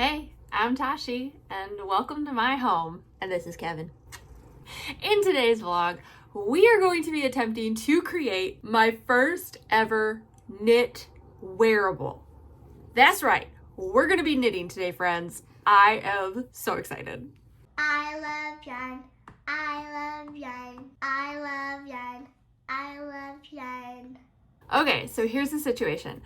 Hey, I'm Tashi, and welcome to my home. And this is Kevin. In today's vlog, we are going to be attempting to create my first ever knit wearable. That's right, we're going to be knitting today, friends. I am so excited. I love yarn. I love yarn. I love yarn. I love yarn. Okay, so here's the situation.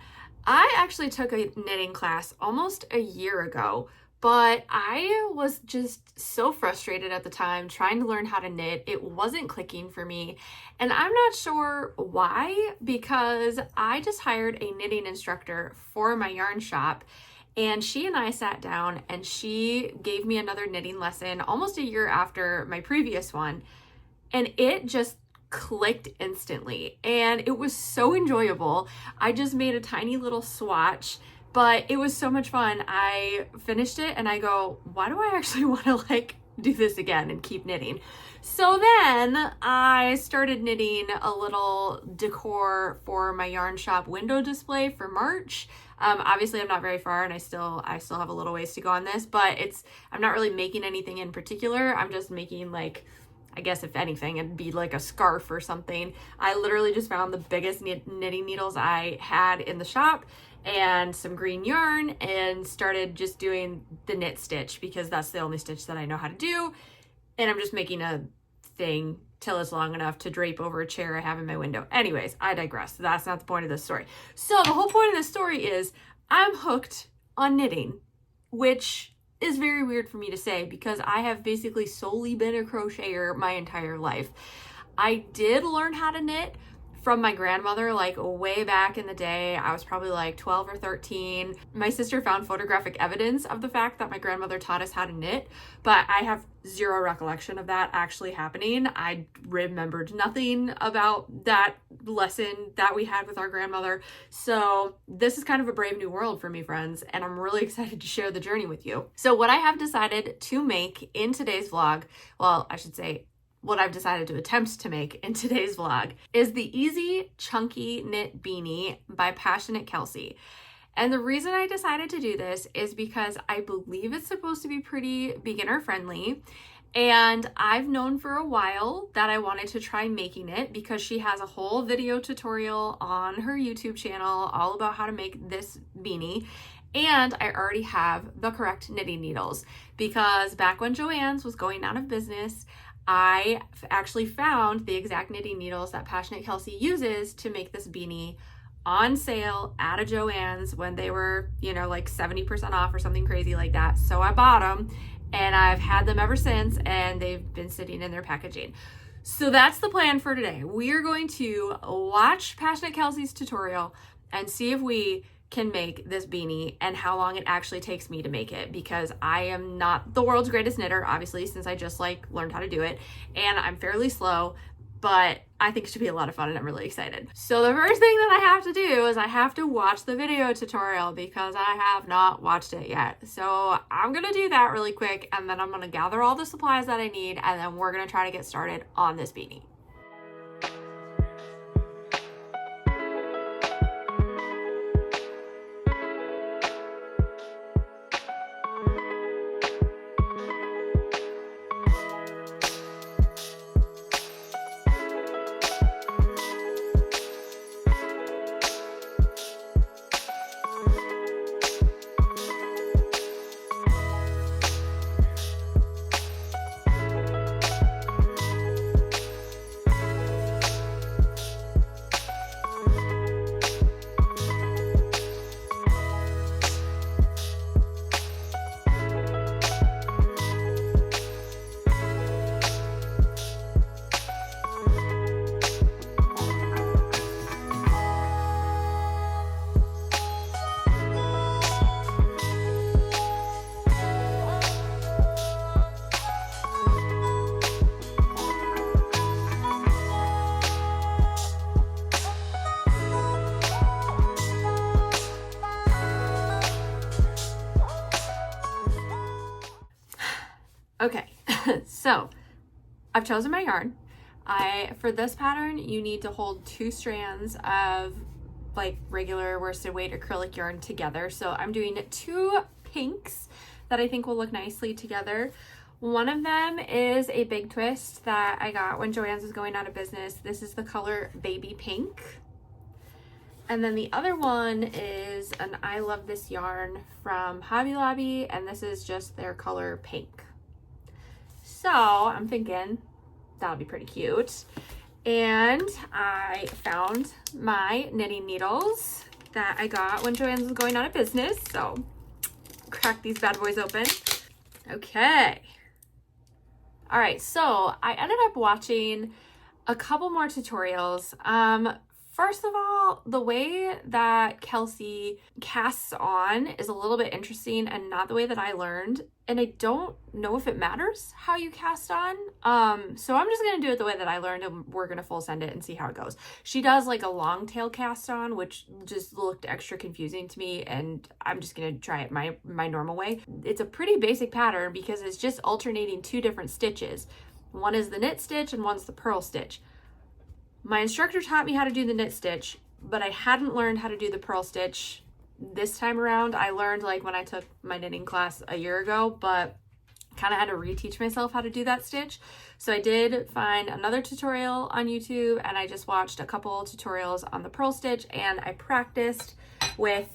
I actually took a knitting class almost a year ago, but I was just so frustrated at the time trying to learn how to knit. It wasn't clicking for me, and I'm not sure why, because I just hired a knitting instructor for my yarn shop, and she and I sat down and she gave me another knitting lesson almost a year after my previous one, and it just clicked instantly, and it was so enjoyable. I just made a tiny little swatch, but it was so much fun. I finished it and I go, why do I actually want to do this again and keep knitting? So then I started knitting a little decor for my yarn shop window display for March. Obviously I'm not very far and I still have a little ways to go on this, but I'm not really making anything in particular. I'm just making, I guess if anything, it'd be like a scarf or something. I literally just found the biggest knitting needles I had in the shop and some green yarn and started just doing the knit stitch because that's the only stitch that I know how to do. And I'm just making a thing till it's long enough to drape over a chair I have in my window. Anyways, I digress. That's not the point of this story. So the whole point of this story is I'm hooked on knitting, which is very weird for me to say because I have basically solely been a crocheter my entire life. I did learn how to knit from my grandmother way back in the day. I was probably 12 or 13. My sister found photographic evidence of the fact that my grandmother taught us how to knit, but I have zero recollection of that actually happening. I remembered nothing about that lesson that we had with our grandmother. So this is kind of a brave new world for me, friends, and I'm really excited to share the journey with you. So what I have decided to make in today's vlog, well, I should say what I've decided to attempt to make in today's vlog, is the Easy Chunky Knit Beanie by Passionate Kelsey. And the reason I decided to do this is because I believe it's supposed to be pretty beginner friendly. And I've known for a while that I wanted to try making it because she has a whole video tutorial on her YouTube channel all about how to make this beanie. And I already have the correct knitting needles because back when Joann's was going out of business, I actually found the exact knitting needles that Passionate Kelsey uses to make this beanie on sale at a Joann's when they were, 70% off or something crazy like that. So I bought them and I've had them ever since, and they've been sitting in their packaging. So that's the plan for today. We are going to watch Passionate Kelsey's tutorial and see if we can make this beanie and how long it actually takes me to make it, because I am not the world's greatest knitter, obviously, since I just learned how to do it, and I'm fairly slow, but I think it should be a lot of fun and I'm really excited. So the first thing that I have to do is I have to watch the video tutorial because I have not watched it yet. So I'm gonna do that really quick, and then I'm gonna gather all the supplies that I need, and then we're gonna try to get started on this beanie. Okay, so I've chosen my yarn. For this pattern, you need to hold 2 strands of like regular worsted weight acrylic yarn together. So I'm doing 2 pinks that I think will look nicely together. One of them is a big twist that I got when Joann's was going out of business. This is the color Baby Pink. And then the other one is an I Love This yarn from Hobby Lobby, and this is just their color Pink. So I'm thinking that'll be pretty cute. And I found my knitting needles that I got when Joann's was going out of business. So crack these bad boys open. Okay. All right, so I ended up watching a couple more tutorials. First of all, the way that Kelsey casts on is a little bit interesting and not the way that I learned. And I don't know if it matters how you cast on. So I'm just gonna do it the way that I learned, and we're gonna full send it and see how it goes. She does like a long tail cast on, which just looked extra confusing to me, and I'm just gonna try it my normal way. It's a pretty basic pattern because it's just alternating two different stitches. One is the knit stitch and one's the purl stitch. My instructor taught me how to do the knit stitch, but I hadn't learned how to do the purl stitch this time around. I learned like when I took my knitting class a year ago, but kind of had to reteach myself how to do that stitch. So I did find another tutorial on YouTube, and I just watched a couple tutorials on the purl stitch, and I practiced with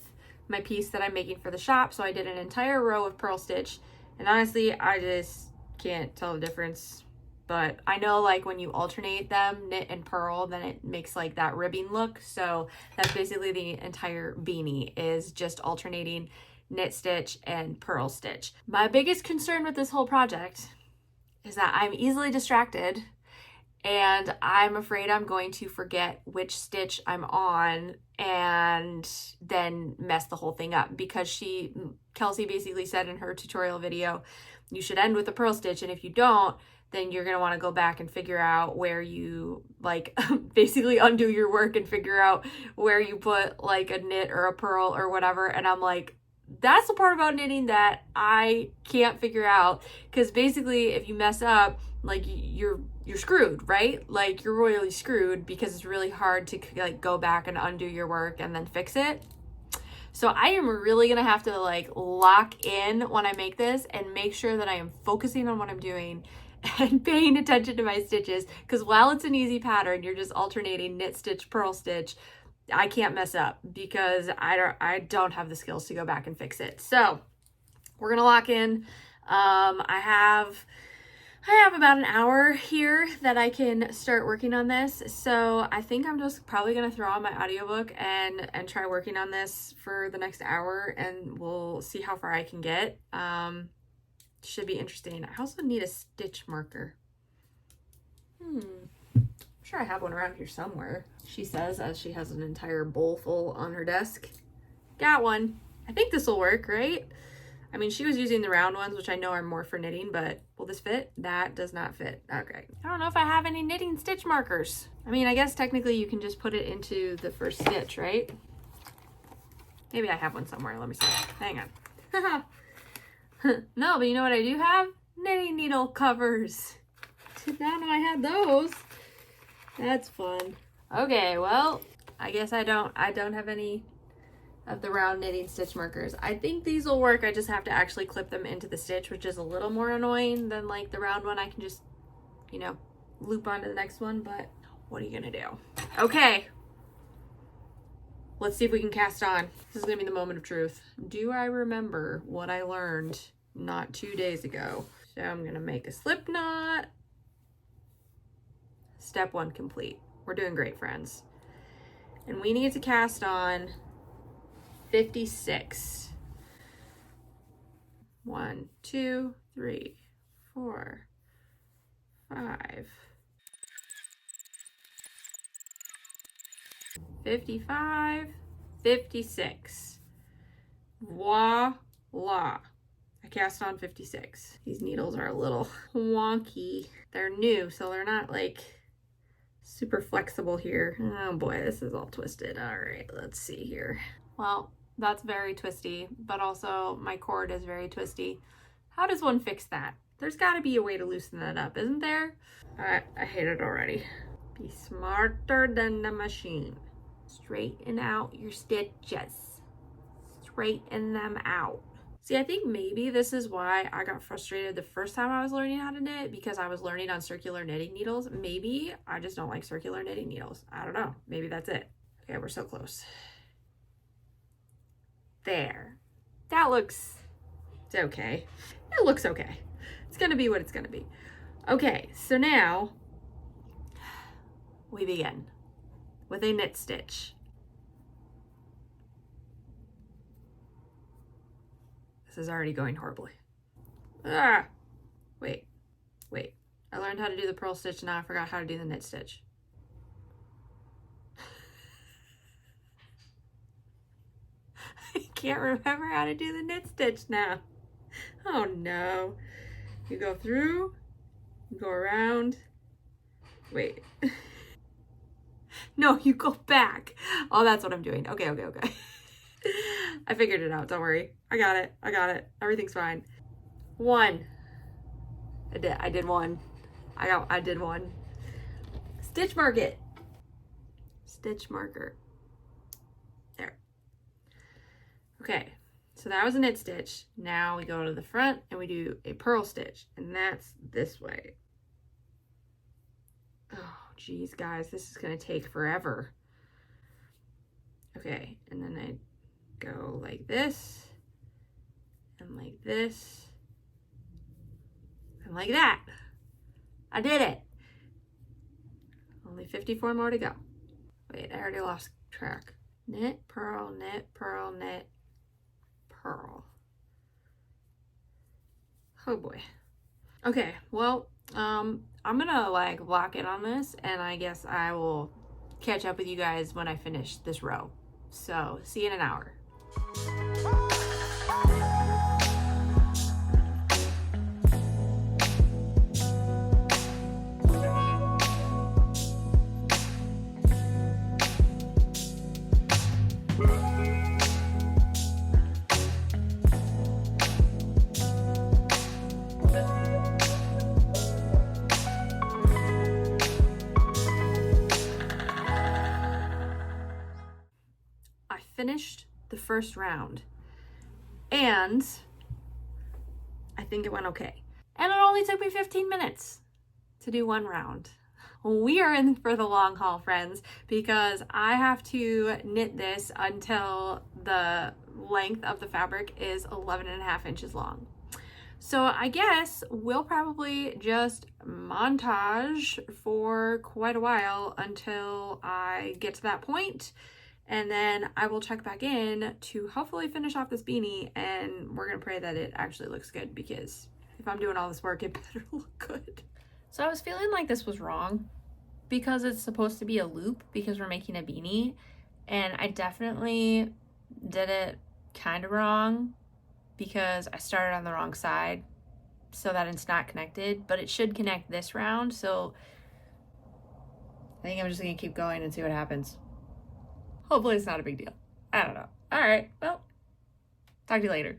my piece that I'm making for the shop. So I did an entire row of purl stitch, and honestly, I just can't tell the difference. But I know like when you alternate them, knit and purl, then it makes like that ribbing look. So that's basically the entire beanie, is just alternating knit stitch and purl stitch. My biggest concern with this whole project is that I'm easily distracted, and I'm afraid I'm going to forget which stitch I'm on and then mess the whole thing up, because Kelsey basically said in her tutorial video, you should end with a purl stitch, and if you don't, then you're going to want to go back and figure out where you like basically undo your work and figure out where you put like a knit or a purl or whatever. And I'm like, that's the part about knitting that I can't figure out, because basically if you mess up, like you're screwed, right? Like you're royally screwed, because it's really hard to like go back and undo your work and then fix it. So I am really gonna have to like lock in when I make this and make sure that I am focusing on what I'm doing and paying attention to my stitches, because while it's an easy pattern, you're just alternating knit stitch, purl stitch, I can't mess up because I don't have the skills to go back and fix it. So we're gonna lock in. I have about an hour here that I can start working on this. So I think I'm just probably gonna throw on my audiobook and try working on this for the next hour, and we'll see how far I can get. Should be interesting. I also need a stitch marker. I'm sure I have one around here somewhere, she says, as she has an entire bowl full on her desk. Got one. I think this will work, right? I mean, she was using the round ones, which I know are more for knitting, but will this fit? That does not fit. Okay. I don't know if I have any knitting stitch markers. I mean, I guess technically you can just put it into the first stitch, right? Maybe I have one somewhere. Let me see. Hang on. No, but you know what I do have? Knitting needle covers. Did not know I had those. That's fun. Okay, well, I guess I don't have any of the round knitting stitch markers. I think these will work. I just have to actually clip them into the stitch, which is a little more annoying than like the round one. I can just, you know, loop onto the next one, but what are you gonna do? Okay. Let's see if we can cast on. This is gonna be the moment of truth. Do I remember what I learned not 2 days ago? So I'm gonna make a slip knot. Step 1 complete. We're doing great, friends. And we need to cast on 56. 1, 2, 3, 4, 5. 55, 56. Voila. I cast on 56. These needles are a little wonky. They're new, so they're not like super flexible here. Oh boy, this is all twisted. All right, let's see here. Well, that's very twisty, but also my cord is very twisty. How does one fix that? There's got to be a way to loosen that up, isn't there? I hate it already. Be smarter than the machine. Straighten out your stitches. Straighten them out. See, I think maybe this is why I got frustrated the first time I was learning how to knit, because I was learning on circular knitting needles. Maybe I just don't like circular knitting needles. I don't know. Maybe that's it. Okay, we're so close. There. That looks okay. It looks okay. It's gonna be what it's gonna be. Okay, so now we begin with a knit stitch. This is already going horribly. Ah, wait. I learned how to do the purl stitch, now I forgot how to do the knit stitch. I can't remember how to do the knit stitch now. Oh no. You go through, you go around. Wait. No, you go back. Oh, that's what I'm doing. Okay. I figured it out. Don't worry. I got it. Everything's fine. One. I did one. I did one. Stitch mark it. Stitch marker. There. Okay. So that was a knit stitch. Now we go to the front and we do a purl stitch, and that's this way. Oh, geez, guys, this is gonna take forever. Okay, and then I go like this, and like this, and like that. I did it. Only 54 more to go. Wait, I already lost track. Knit, purl, knit, purl, knit, purl. Oh boy. Okay, well, I'm gonna like lock in on this, and I guess I will catch up with you guys when I finish this row. So see you in an hour. Finished the first round, and I think it went okay. And it only took me 15 minutes to do one round. We are in for the long haul, friends, because I have to knit this until the length of the fabric is 11.5 inches long. So I guess we'll probably just montage for quite a while until I get to that point. And then I will check back in to hopefully finish off this beanie, and we're gonna pray that it actually looks good, because if I'm doing all this work, it better look good. So I was feeling like this was wrong because it's supposed to be a loop because we're making a beanie, and I definitely did it kind of wrong because I started on the wrong side so that it's not connected, but it should connect this round. So I think I'm just gonna keep going and see what happens. Hopefully it's not a big deal. I don't know. All right, well, talk to you later.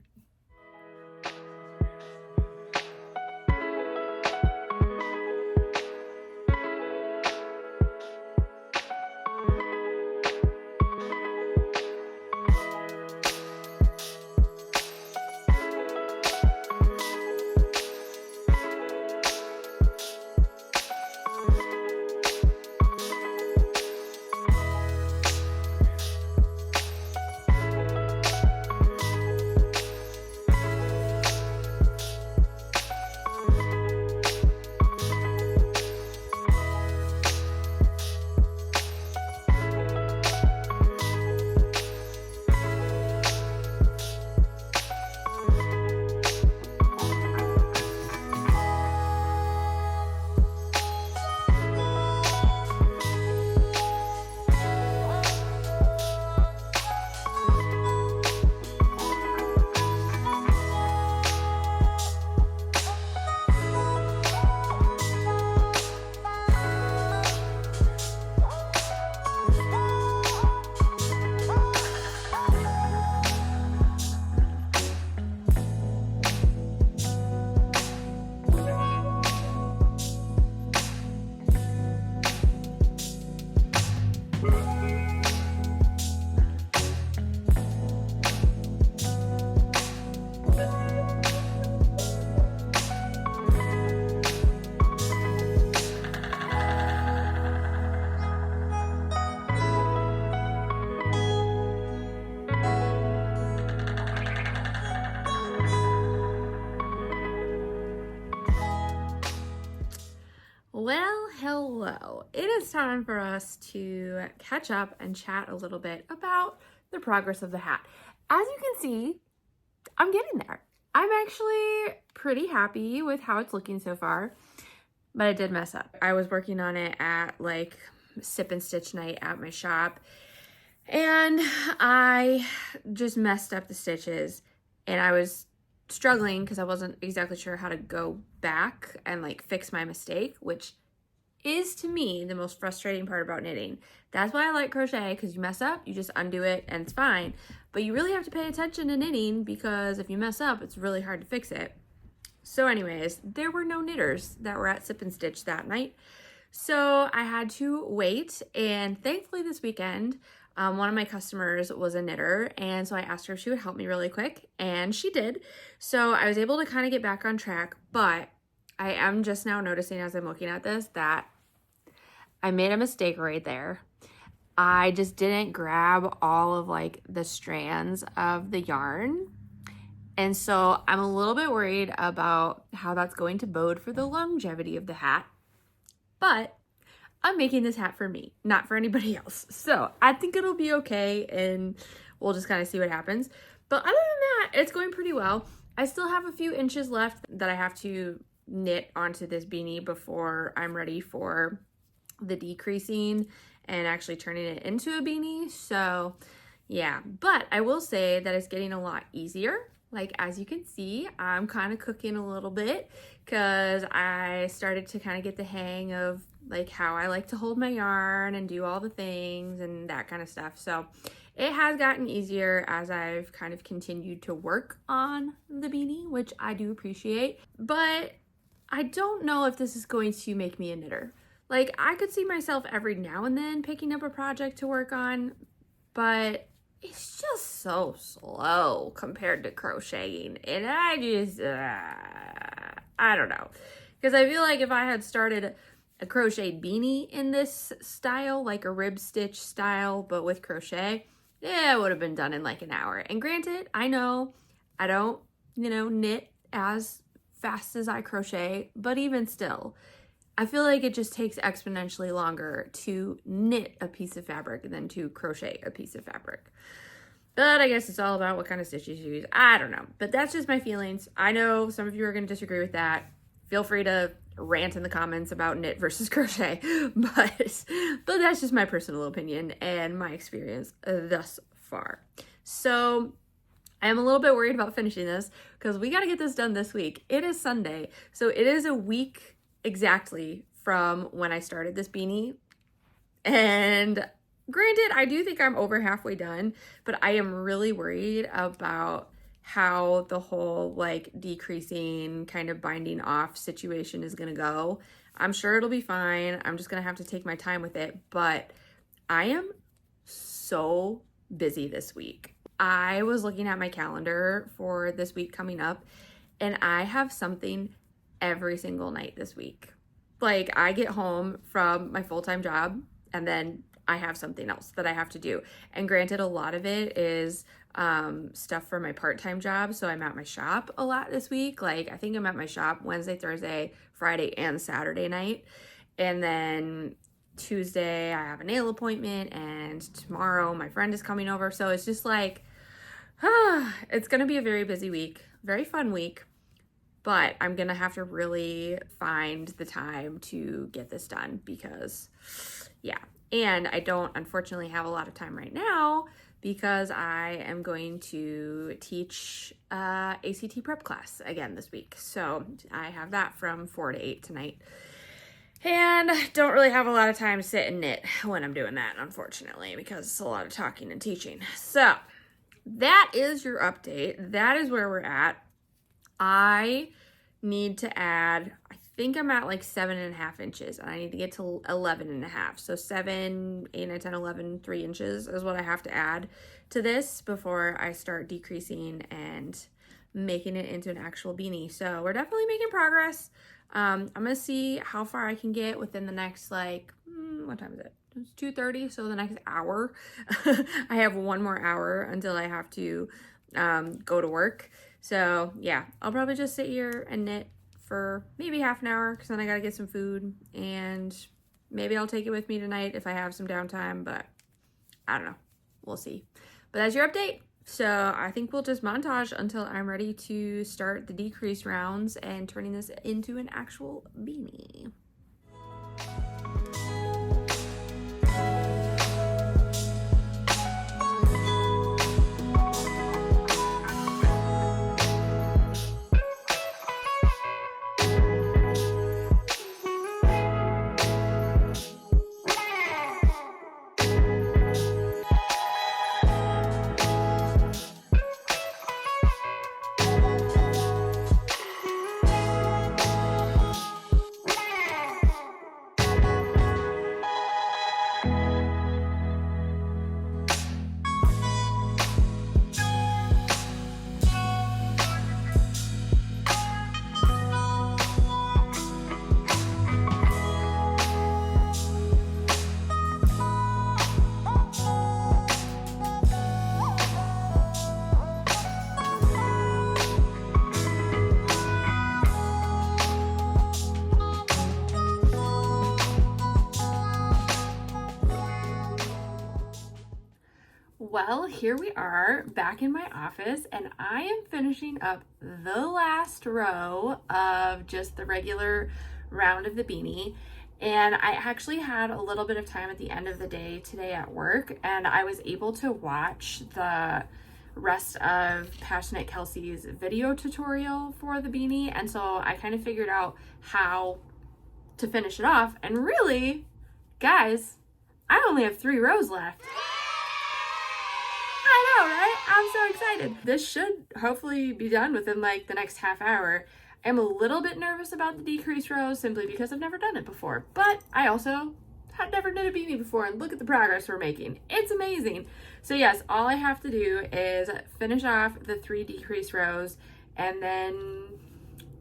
Hello. It is time for us to catch up and chat a little bit about the progress of the hat. As you can see, I'm getting there. I'm actually pretty happy with how it's looking so far, but I did mess up. I was working on it at like sip and stitch night at my shop, and I just messed up the stitches, and I was struggling because I wasn't exactly sure how to go back and like fix my mistake, which is to me the most frustrating part about knitting. That's why I like crochet, because you mess up, you just undo it and it's fine. But you really have to pay attention to knitting, because if you mess up, it's really hard to fix it. So anyways, there were no knitters that were at Sip and Stitch that night. So I had to wait, and thankfully this weekend, one of my customers was a knitter, and so I asked her if she would help me really quick, and she did. So I was able to kind of get back on track, but I am just now noticing as I'm looking at this that I made a mistake right there. I just didn't grab all of like the strands of the yarn. And so I'm a little bit worried about how that's going to bode for the longevity of the hat. But I'm making this hat for me, not for anybody else. So I think it'll be okay, and we'll just kind of see what happens. But other than that, it's going pretty well. I still have a few inches left that I have to knit onto this beanie before I'm ready for the decreasing and actually turning it into a beanie. So yeah, but I will say that it's getting a lot easier. Like, as you can see, I'm kind of cooking a little bit because I started to kind of get the hang of like how I like to hold my yarn and do all the things and that kind of stuff. So it has gotten easier as I've kind of continued to work on the beanie, which I do appreciate. But I don't know if this is going to make me a knitter. Like, I could see myself every now and then picking up a project to work on, but it's just so slow compared to crocheting. And I just, I don't know. Because I feel like if I had started a crocheted beanie in this style, like a rib stitch style, but with crochet, yeah, it would have been done in like an hour. And granted, I know I don't, knit as fast as I crochet, but even still, I feel like it just takes exponentially longer to knit a piece of fabric than to crochet a piece of fabric. But I guess it's all about what kind of stitches you use. I don't know, but that's just my feelings. I know some of you are going to disagree with that. Feel free to rant in the comments about knit versus crochet, but that's just my personal opinion and my experience thus far. So I am a little bit worried about finishing this because we got to get this done this week. It is Sunday, so it is a week exactly from when I started this beanie. And granted, I do think I'm over halfway done, but I am really worried about how the whole like decreasing, kind of binding off situation is gonna go. I'm sure it'll be fine. I'm just gonna have to take my time with it, but I am so busy this week. I was looking at my calendar for this week coming up, and I have something every single night this week. Like, I get home from my full-time job, and then I have something else that I have to do. And granted, a lot of it is stuff for my part-time job. So I'm at my shop a lot this week. Like, I think I'm at my shop Wednesday, Thursday, Friday, and Saturday night. And then Tuesday, I have a nail appointment, and tomorrow my friend is coming over. So it's just like, it's going to be a very busy week, very fun week. But I'm going to have to really find the time to get this done because, yeah. And I don't, unfortunately, have a lot of time right now because I am going to teach ACT prep class again this week. So I have that from 4 to 8 tonight. And don't really have a lot of time to sit and knit when I'm doing that, unfortunately, because it's a lot of talking and teaching. So that is your update. That is where we're at. I need to add, I think I'm at like 7.5 inches, and I need to get to 11.5. So 7, 8, 9, 10, 11, 3 inches is what I have to add to this before I start decreasing and making it into an actual beanie. So we're definitely making progress. I'm gonna see how far I can get within the next, like, what time is it? It's 2:30, so the next hour. I have one more hour until I have to go to work. So yeah, I'll probably just sit here and knit for maybe half an hour because then I gotta get some food and Maybe I'll take it with me tonight if I have some downtime, but I don't know. We'll see. But that's your update. So I think we'll just montage until I'm ready to start the decrease rounds and turning this into an actual beanie. Well, here we are back in my office, and I am finishing up the last row of just the regular round of the beanie. And I actually had a little bit of time at the end of the day today at work, and I was able to watch the rest of Passionate Kelsey's video tutorial for the beanie. And so I kind of figured out how to finish it off. And really, guys, I only have 3 rows left. I know, right? I'm so excited. This should hopefully be done within like the next half hour. I'm a little bit nervous about the decrease rows simply because I've never done it before, but I also had never knit a beanie before, and look at the progress we're making. It's amazing. So yes, all I have to do is finish off the 3 decrease rows and then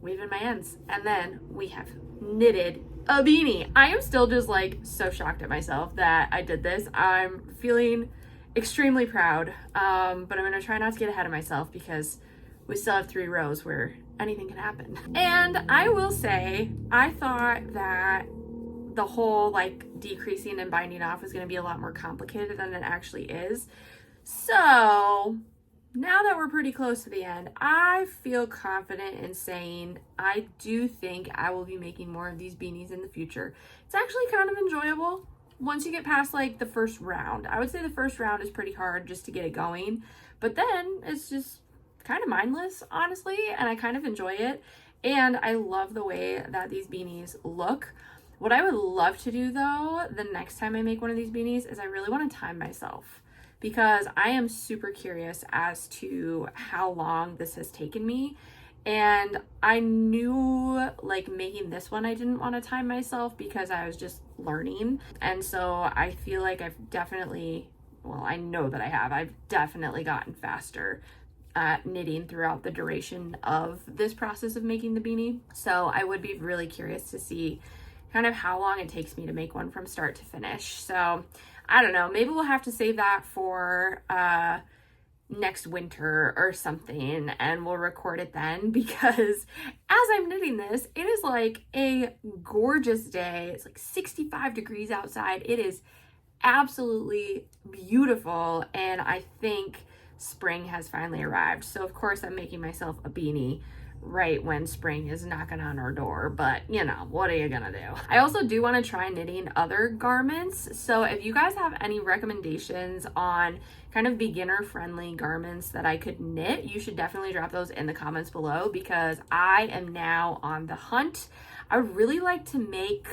weave in my ends, and then we have knitted a beanie. I am still just like so shocked at myself that I did this. I'm feeling extremely proud, but I'm gonna try not to get ahead of myself because we still have 3 rows where anything can happen. And I will say, I thought that the whole like decreasing and binding off was gonna be a lot more complicated than it actually is. So now that we're pretty close to the end, I feel confident in saying I do think I will be making more of these beanies in the future. It's actually kind of enjoyable once you get past like the first round. I would say the first round is pretty hard just to get it going, but then it's just kind of mindless, honestly, and I kind of enjoy it. And I love the way that these beanies look. What I would love to do though, the next time I make one of these beanies, is I really want to time myself, because I am super curious as to how long this has taken me. And I knew like making this one, I didn't want to time myself because I was just learning. And so I feel like I've definitely, well, I know that I've definitely gotten faster at knitting throughout the duration of this process of making the beanie. So I would be really curious to see kind of how long it takes me to make one from start to finish. So I don't know, maybe we'll have to save that for next winter or something, and we'll record it then, because as I'm knitting this, it is like a gorgeous day. It's like 65 degrees outside. It is absolutely beautiful, and I think spring has finally arrived. So of course I'm making myself a beanie right when spring is knocking on our door, but you know, what are you gonna do? I also do want to try knitting other garments. So if you guys have any recommendations on kind of beginner friendly garments that I could knit, you should definitely drop those in the comments below, because I am now on the hunt. I really like to make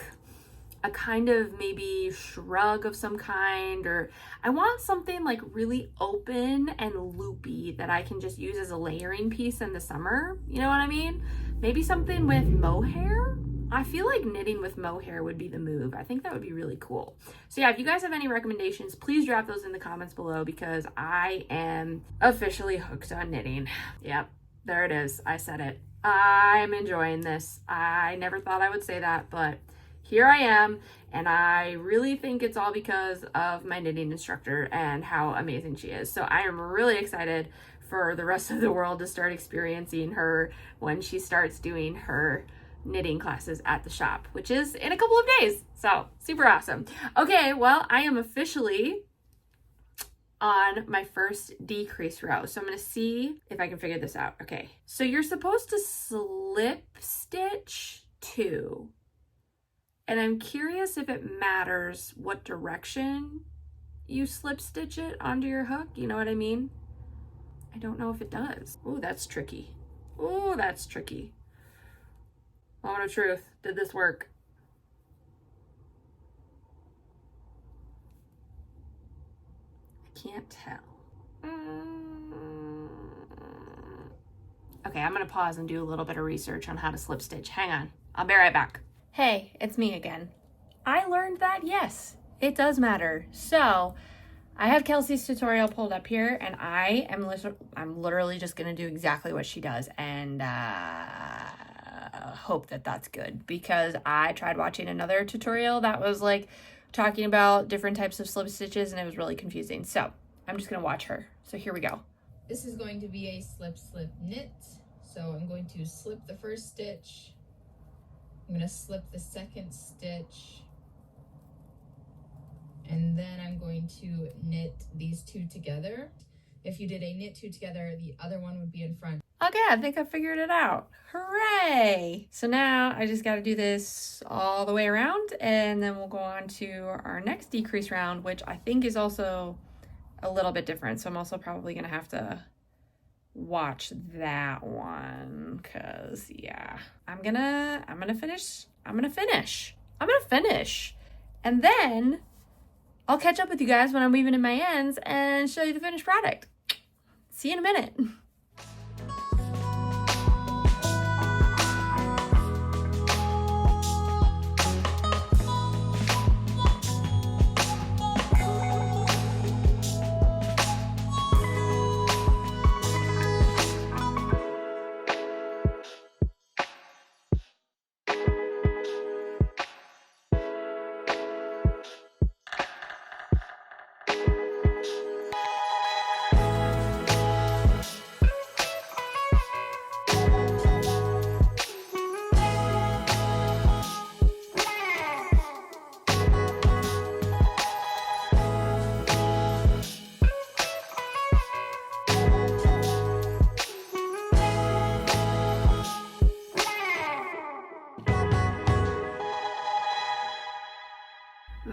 a kind of maybe shrug of some kind, or I want something like really open and loopy that I can just use as a layering piece in the summer. You know what I mean? Maybe something with mohair. I feel like knitting with mohair would be the move. I think that would be really cool. So yeah, if you guys have any recommendations, please drop those in the comments below, because I am officially hooked on knitting. Yep, there it is. I said it. I'm enjoying this. I never thought I would say that, but here I am, and I really think it's all because of my knitting instructor and how amazing she is. So I am really excited for the rest of the world to start experiencing her when she starts doing her knitting classes at the shop, which is in a couple of days. So super awesome. Okay, well, I am officially on my first decrease row. So I'm going to see if I can figure this out. Okay, so you're supposed to slip stitch 2. And I'm curious if it matters what direction you slip stitch it onto your hook. You know what I mean? I don't know if it does. Oh, that's tricky. Oh, that's tricky. Moment of truth. Did this work? I can't tell. Okay, I'm gonna pause and do a little bit of research on how to slip stitch. Hang on, I'll be right back. Hey, it's me again. I learned that, yes, it does matter. So I have Kelsey's tutorial pulled up here, and I'm literally just gonna do exactly what she does, and hope that that's good, because I tried watching another tutorial that was like talking about different types of slip stitches, and it was really confusing. So I'm just gonna watch her. So here we go. This is going to be a slip knit. So I'm going to slip the first stitch. I'm going to slip the second stitch, and then I'm going to knit these 2 together. If you did a knit 2 together, the other one would be in front. Okay, I think I figured it out. Hooray! So now I just got to do this all the way around, and then we'll go on to our next decrease round, which I think is also a little bit different. So I'm also probably going to have to watch that one, because yeah, I'm gonna finish, and then I'll catch up with you guys when I'm weaving in my ends and show you the finished product. See you in a minute.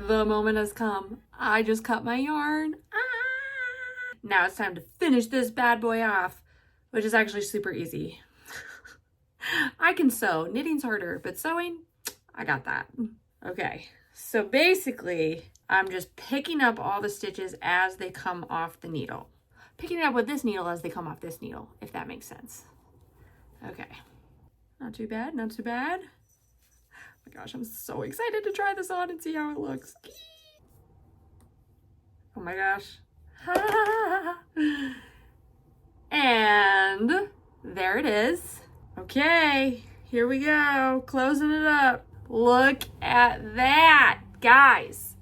The moment has come. I just cut my yarn. Now it's time to finish this bad boy off, which is actually super easy. I can sew. Knitting's harder, but sewing, I got that. Okay, so basically, I'm just picking up all the stitches as they come off the needle. Picking it up with this needle as they come off this needle, if that makes sense. Okay, not too bad, not too bad. Oh my gosh, I'm so excited to try this on and see how it looks. Oh my gosh. And there it is. Okay, here we go. Closing it up. Look at that, guys.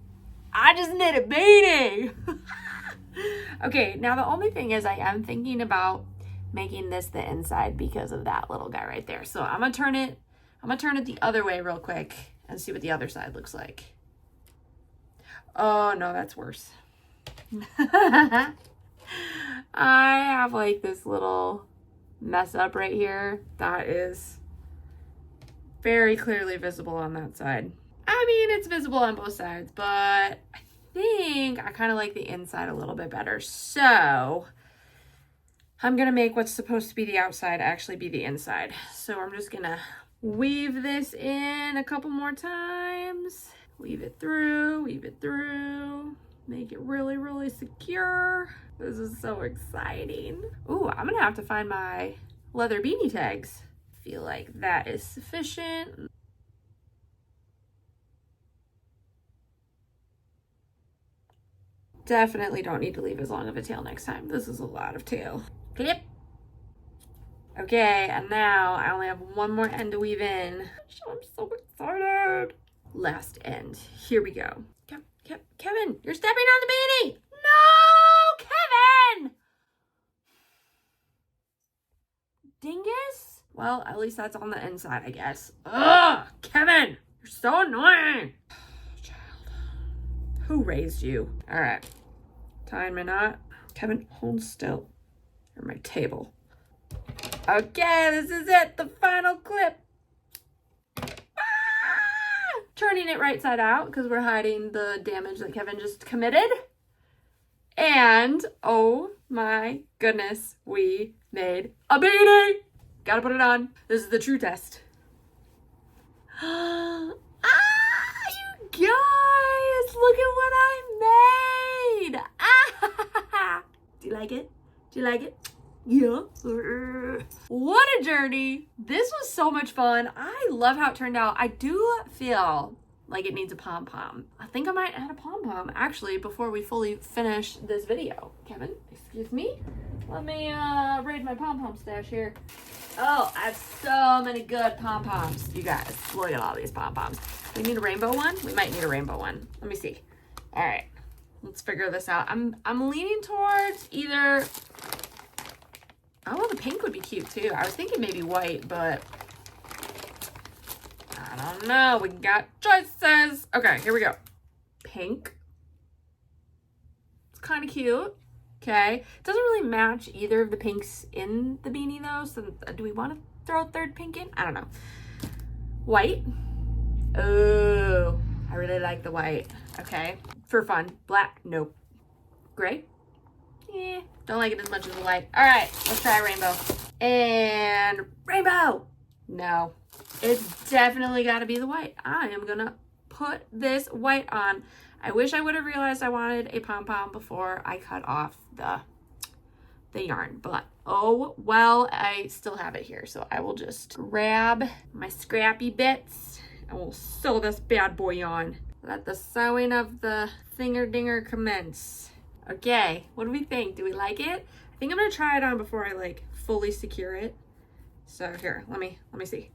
I just knit a beanie. Okay, now the only thing is I am thinking about making this the inside because of that little guy right there. So I'm gonna turn it the other way real quick and see what the other side looks like. Oh no, that's worse. I have like this little mess up right here that is very clearly visible on that side. I mean, it's visible on both sides, but I think I kind of like the inside a little bit better. So I'm gonna make what's supposed to be the outside actually be the inside. So I'm just gonna weave this in a couple more times. Weave it through, make it really, really secure. This is so exciting. Ooh, I'm gonna have to find my leather beanie tags. Feel like that is sufficient. Definitely don't need to leave as long of a tail next time. This is a lot of tail. Clip. Okay, and now I only have one more end to weave in. I'm so excited. Last end. Here we go. Kevin, you're stepping on the beanie. No, Kevin! Dingus? Well, at least that's on the inside, I guess. Ugh, Kevin, you're so annoying. Child, who raised you? All right, tying my knot. Kevin, hold still. Or my table. Okay, this is it, the final clip. Turning it right side out because we're hiding the damage that Kevin just committed. And oh my goodness, we made a beanie. Gotta put it on. This is the true test. You guys, look at what I made. Do you like it? Do you like it? Yeah. What a journey. This was so much fun. I love how it turned out. I do feel like it needs a pom-pom. I think I might add a pom-pom actually before we fully finish this video. Kevin, excuse me. Let me raid my pom-pom stash here. Oh, I have so many good pom-poms. You guys, look at all these pom-poms. We need a rainbow one? We might need a rainbow one. Let me see. All right, let's figure this out. I'm leaning towards either... Oh, well, the pink would be cute too. I was thinking maybe white, but I don't know. We got choices. Okay, here we go. Pink. It's kind of cute. Okay. It doesn't really match either of the pinks in the beanie though. So do we want to throw a third pink in? I don't know. White. Oh, I really like the white. Okay. For fun. Black. Nope. Gray. Yeah, don't like it as much as the white. All right, let's try rainbow. And rainbow. No, it's definitely got to be the white. I am gonna put this white on. I wish I would have realized I wanted a pom-pom before I cut off the yarn, but oh well, I still have it here. So I will just grab my scrappy bits and we'll sew this bad boy on. Let the sewing of the thinger-dinger commence. Okay, what do we think? Do we like it? I think I'm gonna try it on before I like fully secure it. So here, let me see.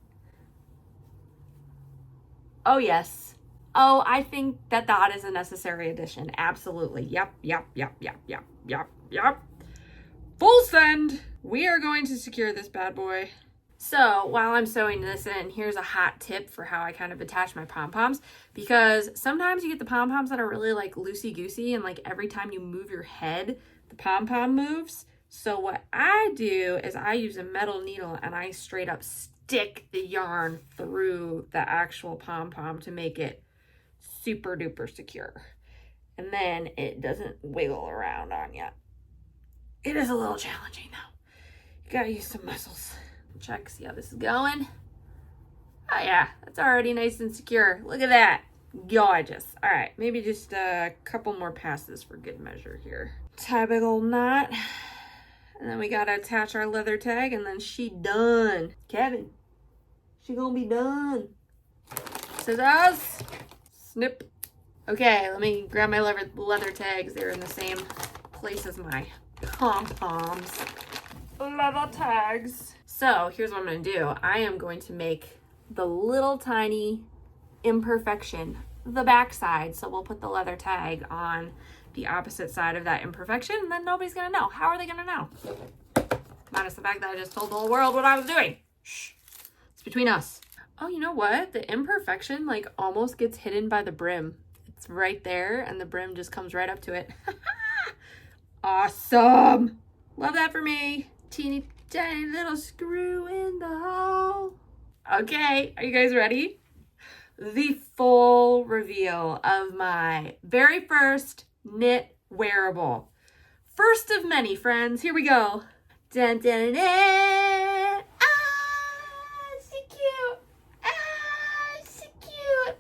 Oh yes. Oh, I think that is a necessary addition. Absolutely. Yep. Full send. We are going to secure this bad boy. So while I'm sewing this in, here's a hot tip for how I kind of attach my pom-poms, because sometimes you get the pom-poms that are really like loosey-goosey and like every time you move your head, the pom-pom moves. So what I do is I use a metal needle and I straight up stick the yarn through the actual pom-pom to make it super duper secure. And then it doesn't wiggle around on you. It is a little challenging though. You gotta use some muscles. Check, see how this is going. Oh yeah, that's already nice and secure. Look at that. Gorgeous. All right, maybe just a couple more passes for good measure here. Tie a big old knot. And then we gotta attach our leather tag and then she done. Kevin, she gonna be done. Scissors. Snip. Okay, let me grab my leather tags. They're in the same place as my pom-poms. Leather tags. So here's what I'm going to do. I am going to make the little tiny imperfection the back side. So we'll put the leather tag on the opposite side of that imperfection and then nobody's going to know. How are they going to know? Minus the fact that I just told the whole world what I was doing. Shh. It's between us. Oh, you know what? The imperfection like almost gets hidden by the brim. It's right there and the brim just comes right up to it. Awesome. Love that for me. Teeny tiny little screw in the hole. Okay, are you guys ready? The full reveal of my very first knit wearable. First of many, friends. Here we go. Dun, dun, dun. Ah, so cute. Ah, so cute.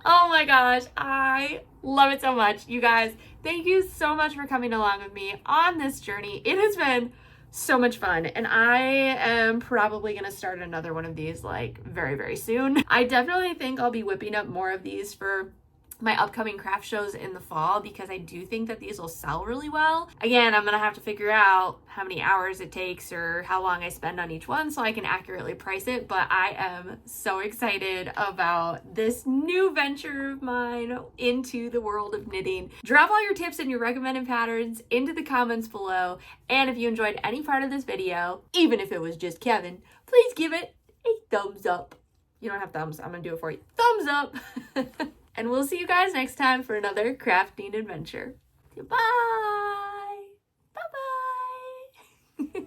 Oh my gosh, I love it so much. You guys, thank you so much for coming along with me on this journey. It has been so much fun and I am probably gonna start another one of these like very, very soon. I definitely think I'll be whipping up more of these for my upcoming craft shows in the fall, because I do think that these will sell really well. Again, I'm gonna have to figure out how many hours it takes or how long I spend on each one so I can accurately price it, but I am so excited about this new venture of mine into the world of knitting. Drop all your tips and your recommended patterns into the comments below, and if you enjoyed any part of this video, even if it was just Kevin, please give it a thumbs up. You don't have thumbs, I'm gonna do it for you. Thumbs up! And we'll see you guys next time for another crafting adventure. Goodbye! Bye-bye!